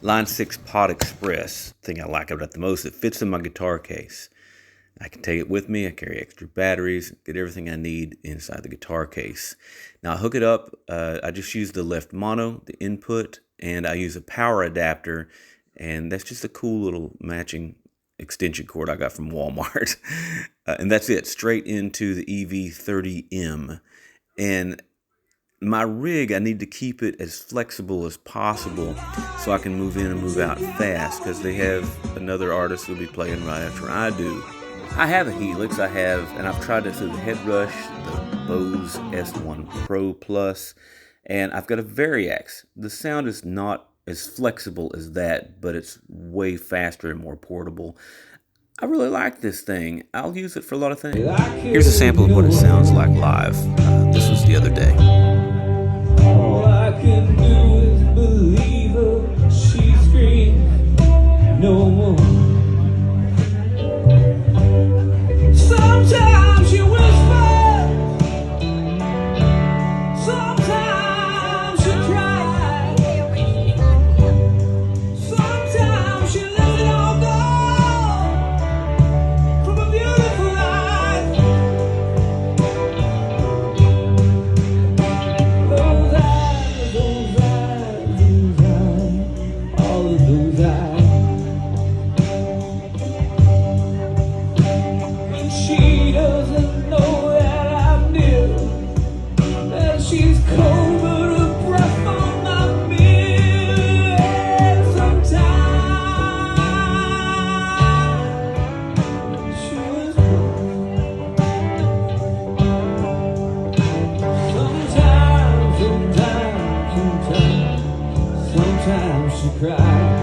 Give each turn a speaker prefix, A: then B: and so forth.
A: Line 6 Pod Express. Thing I like about it the most, it fits in my guitar case. I can take it with me. I carry extra batteries, get everything I need inside the guitar case. Now I hook it up. I just use the left mono, the input, and I use a power adapter. And that's just a cool little matching extension cord I got from Walmart. And that's it, straight into the EV30M. And my rig, I need to keep it as flexible as possible so I can move in and move out fast, because they have another artist who'll be playing right after I do. I have a Helix, and I've tried it through the Headrush, the Bose S1 Pro Plus, and I've got a Variax. The sound is not as flexible as that, but it's way faster and more portable. I really like this thing. I'll use it for a lot of things. Here's a sample of what it sounds like live. This was the other day.
B: All I can do is believe her. She screams no more. Sometimes she whispers, sometimes she cries, sometimes she lets it all go from a beautiful eyes. Those eyes, those eyes, those eyes, all of those eyes. She doesn't know that I'm near, that she's cold but a breath on my mirror. And sometimes she whispers, sometimes she cries.